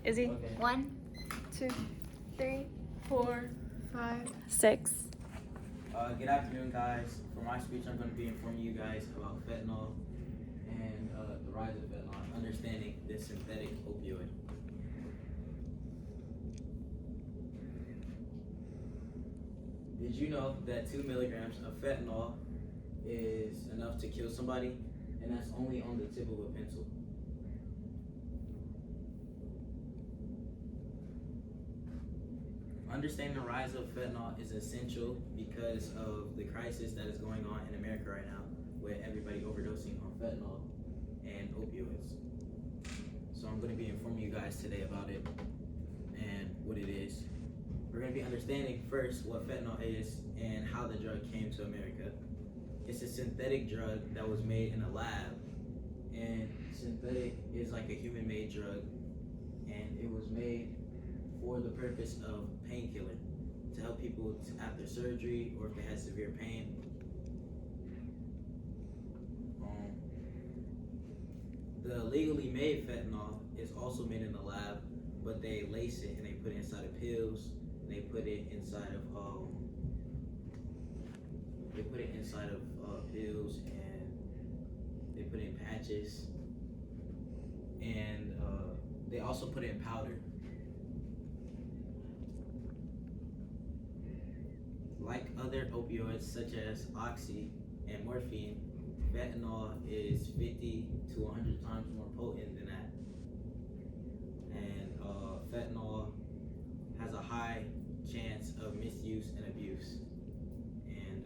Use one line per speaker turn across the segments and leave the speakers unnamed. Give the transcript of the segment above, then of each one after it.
Izzy?
Okay.
1,
2,
3,
4, 5, 6.
Good afternoon, guys. For my speech, I'm going to be informing you guys about fentanyl and the rise of fentanyl, understanding this synthetic opioid. Did you know that 2 milligrams of fentanyl is enough to kill somebody? And that's only on the tip of a pencil. Understanding the rise of fentanyl is essential because of the crisis that is going on in America right now, with everybody overdosing on fentanyl and opioids. So I'm going to be informing you guys today about it and what it is. We're going to be understanding first what fentanyl is and how the drug came to America. It's a synthetic drug that was made in a lab, and synthetic is like a human-made drug, and it was made for the purpose of painkiller, to help people after surgery or if they had severe pain. The legally made fentanyl is also made in the lab, but they lace it and they put it inside of pills. And they put it inside of pills, and they put it in patches, and they also put it in powder. Like other opioids such as oxy and morphine, fentanyl is 50 to 100 times more potent than that. And fentanyl has a high chance of misuse and abuse. And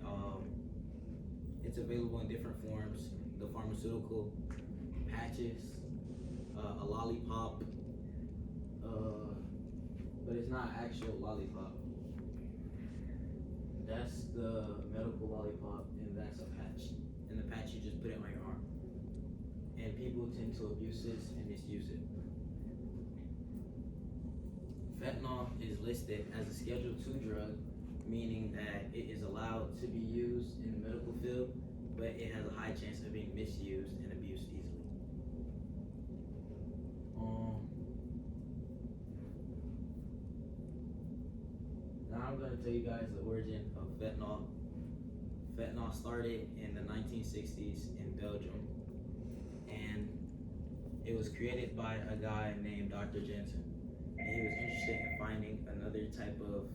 it's available in different forms: the pharmaceutical, patches, a lollipop, but it's not actual lollipop. That's the medical lollipop, and that's a patch. And the patch, you just put it on your arm. And people tend to abuse this and misuse it. Fentanyl is listed as a Schedule II drug, meaning that it is allowed to be used in the medical field, but it has a high chance of being misused and abused easily. Now I'm going to tell you guys the origin of fentanyl. Fentanyl started in the 1960s in Belgium, and it was created by a guy named Dr. Jensen. And he was interested in finding another type of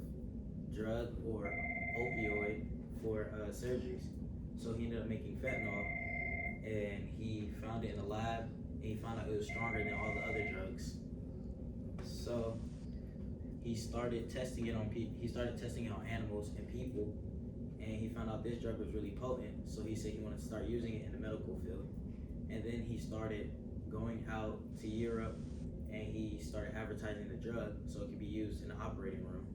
drug or opioid for surgeries. So he ended up making fentanyl, and he found it in the lab, and he found out it was stronger than all the other drugs. So he started testing it on animals and people, and he found out this drug was really potent. So he said he wanted to start using it in the medical field. And then he started going out to Europe, and he started advertising the drug so it could be used in the operating room.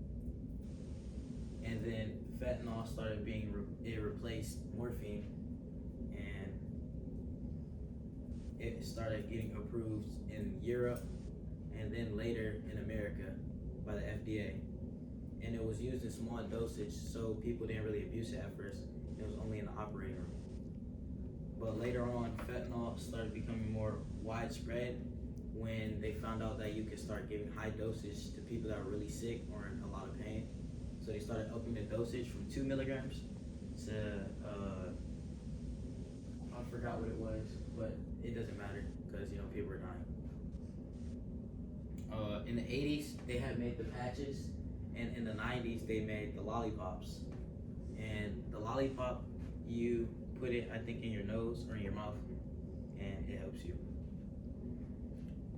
And then fentanyl started being it replaced morphine, and it started getting approved in Europe and then later in America by the FDA. And it was used in small dosage, so people didn't really abuse it at first. It was only in the operating room. But later on, fentanyl started becoming more widespread when they found out that you could start giving high dosage to people that were really sick or in a lot of pain. So they started upping the dosage from 2 milligrams to, I forgot what it was, but it doesn't matter because, people are dying. In the 80s, they had made the patches, and in the 90s, they made the lollipops. And the lollipop, you put it, I think, in your nose or in your mouth, and it helps you.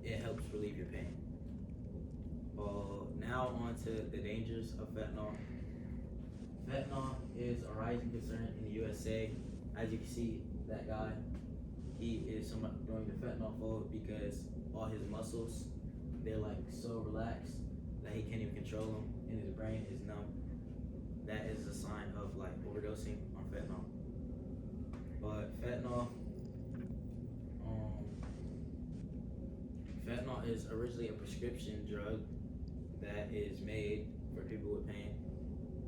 It helps relieve your pain. Now on to the dangers of fentanyl. Fentanyl is a rising concern in the USA. As you can see, that guy, he is somebody doing the fentanyl fold because all his muscles, they're like so relaxed that he can't even control them, and his brain is numb. That is a sign of like overdosing on fentanyl. But fentanyl is originally a prescription drug that is made for people with pain,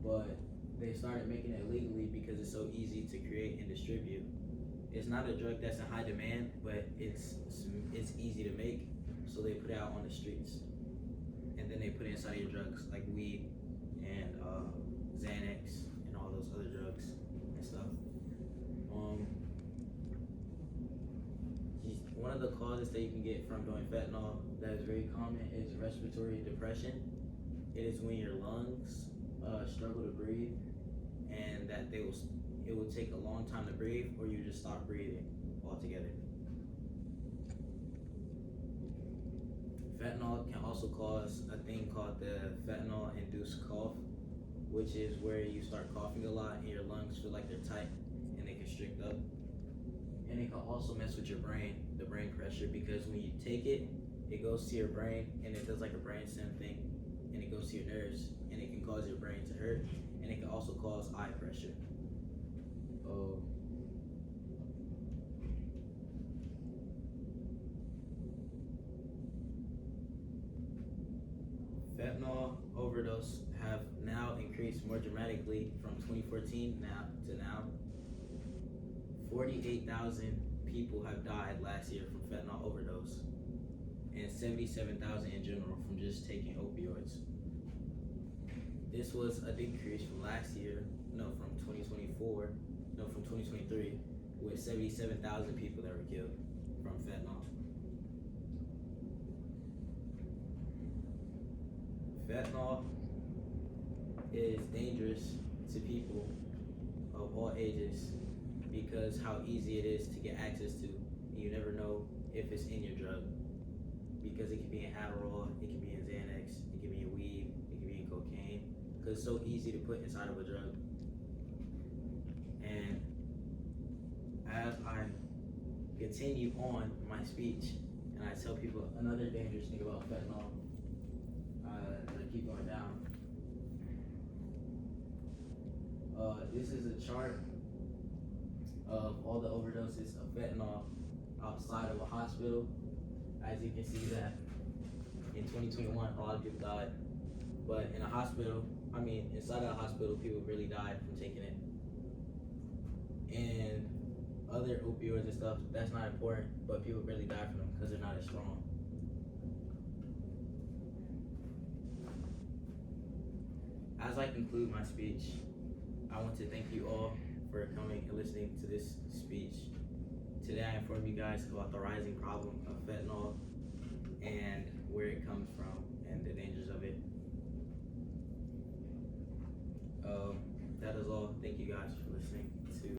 but they started making it legally because it's so easy to create and distribute. It's not a drug that's in high demand, but it's easy to make, so they put it out on the streets. inside of your drugs, like weed and Xanax and all those other drugs and stuff. One of the causes that you can get from doing fentanyl that is very common is respiratory depression. It is when your lungs struggle to breathe, and that it will take a long time to breathe, or you just stop breathing altogether. Fentanyl can also cause a thing called the fentanyl-induced cough, which is where you start coughing a lot and your lungs feel like they're tight and they constrict up. And it can also mess with your brain, the brain pressure, because when you take it, it goes to your brain and it does like a brain stem thing, and it goes to your nerves, and it can cause your brain to hurt, and it can also cause eye pressure. Fentanyl overdose have now increased more dramatically from 2014 to now. 48,000 people have died last year from fentanyl overdose, and 77,000 in general from just taking opioids. This was a decrease from from 2023, with 77,000 people that were killed from fentanyl. Fentanyl is dangerous to people of all ages because how easy it is to get access to. You never know if it's in your drug, because it can be in Adderall, it can be in Xanax, it can be in weed, it can be in cocaine, because it's so easy to put inside of a drug. And as I continue on my speech and I tell people another dangerous thing about fentanyl, as I keep going down, this is a chart of all the overdoses of fentanyl outside of a hospital. As you can see that in 2021, a lot of people died, but in a hospital, inside of a hospital, people really died from taking it. And other opioids and stuff, that's not important, but people really die from them because they're not as strong. As I conclude my speech, I want to thank you all for coming and listening to this speech. Today I informed you guys about the rising problem of fentanyl and where it comes from and the dangers of it. That is all. Thank you guys for listening.